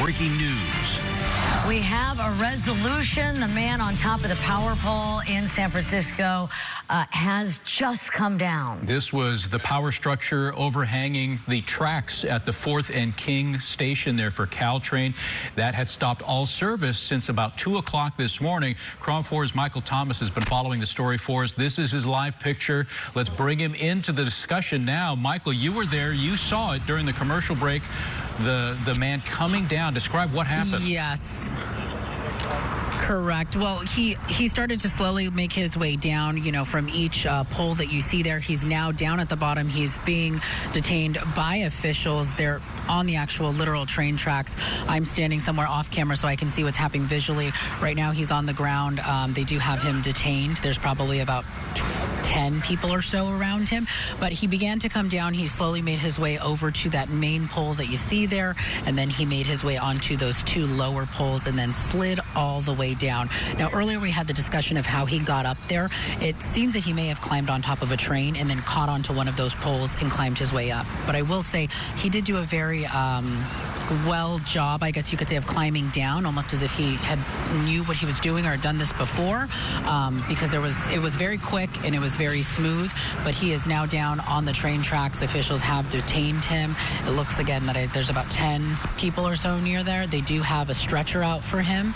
breaking news. We have a resolution. The man on top of the power pole in San Francisco has just come down. This was the power structure overhanging the tracks at the 4th and King station there for Caltrain. That had stopped all service since about 2 o'clock this morning. KRON 4's Michael Thomas has been following the story for us. This is his live picture. Let's bring him into the discussion now. Michael, you were there. You saw it during the commercial break. The man coming down. Describe what happened. Yes. Correct. Well, he started to slowly make his way down, from each pole that you see there. He's now down at the bottom. He's being detained by officials. They're on the actual literal train tracks. I'm standing somewhere off camera so I can see what's happening visually. Right now, he's on the ground. They do have him detained. There's probably about 10 people or so around him. But he began to come down. He slowly made his way over to that main pole that you see there. And then he made his way onto those 2 lower poles and then slid all the way down. Now, earlier we had the discussion of how he got up there. It seems that he may have climbed on top of a train and then caught onto one of those poles and climbed his way up. But I will say he did do a very well job, I guess you could say, of climbing down, almost as if he knew what he was doing or had done this before, because it was very quick and it was very smooth. But he is now down on the train tracks. Officials have detained him. It looks again that there's about 10 people or so near there. They do have a stretcher out for him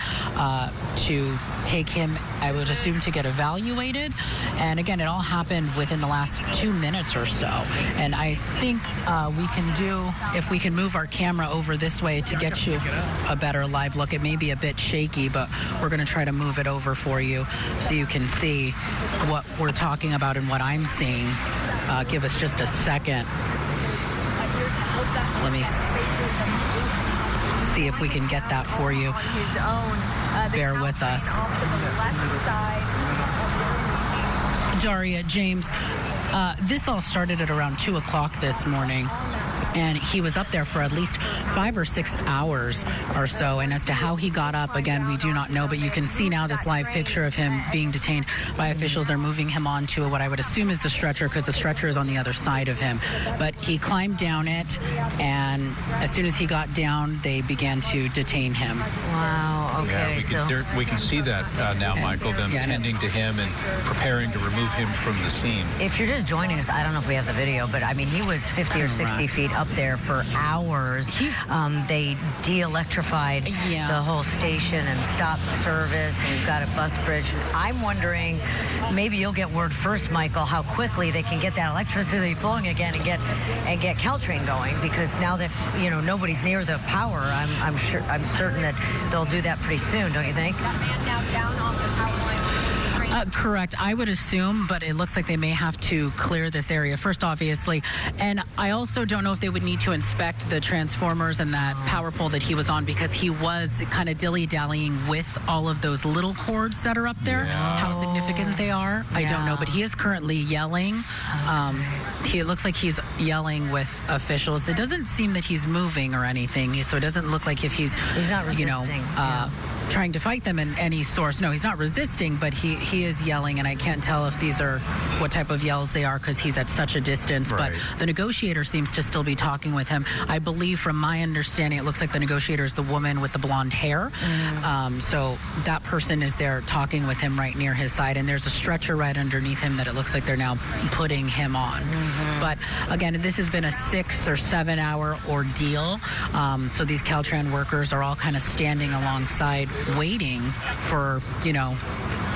to take him, I would assume, to get evaluated. And again, it all happened within the last 2 minutes or so. And I think we can do, if we can move our camera over this way to get you a better live look. It may be a bit shaky, but we're going to try to move it over for you so you can see what we're talking about and what I'm seeing. Give us just a second. Let me see if we can get that for you. Bear with us. Daria, James, this all started at around 2 o'clock this morning. And he was up there for at least 5 or 6 hours or so. And as to how he got up, again, we do not know. But you can see now this live picture of him being detained by officials. They're moving him onto what I would assume is the stretcher, because the stretcher is on the other side of him. But he climbed down it, and as soon as he got down, they began to detain him. Wow, okay. Yeah, we can see that now, Michael, them tending to him and preparing to remove him from the scene. If you're just joining us, I don't know if we have the video, but I mean, he was 50 or 60 feet up there for hours. They de-electrified the whole station and stopped service, and we've got a bus bridge. I'm wondering, maybe you'll get word first, Michael, how quickly they can get that electricity flowing again and get Caltrain going, because now that nobody's near the power, I'm certain that they'll do that pretty soon, don't you think? Correct. I would assume, but it looks like they may have to clear this area first, obviously. And I also don't know if they would need to inspect the transformers and that power pole that he was on, because he was kind of dilly-dallying with all of those little cords that are up there. How significant they are, I don't know. But he is currently yelling. It looks like he's yelling with officials. It doesn't seem that he's moving or anything, so it doesn't look like if he's not resisting. Trying to fight them in any source. No, he's not resisting, but he is yelling, and I can't tell if these are what type of yells they are, because he's at such a distance. Right. But the negotiator seems to still be talking with him. I believe, from my understanding, it looks like the negotiator is the woman with the blonde hair. So that person is there talking with him right near his side, and there's a stretcher right underneath him that it looks like they're now putting him on. But again, this has been a 6 or 7 hour ordeal. So these Caltrain workers are all kind of standing alongside, waiting for,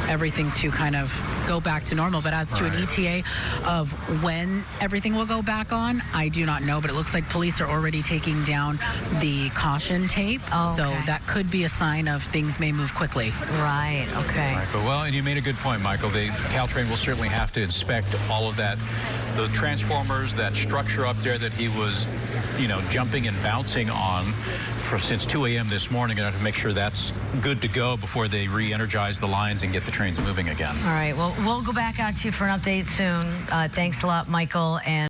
everything to kind of go back to normal. But as to an ETA of when everything will go back on, I do not know. But it looks like police are already taking down the caution tape. So that could be a sign of things may move quickly. Right, okay. Well, and you made a good point, Michael. Caltrain will certainly have to inspect all of that, the transformers, that structure up there that he was, jumping and bouncing on since 2 a.m. this morning, and have to make sure that's good to go before they re-energize the lines and get the trains moving again. All right, well, we'll go back out to you for an update soon. Thanks a lot, Michael. And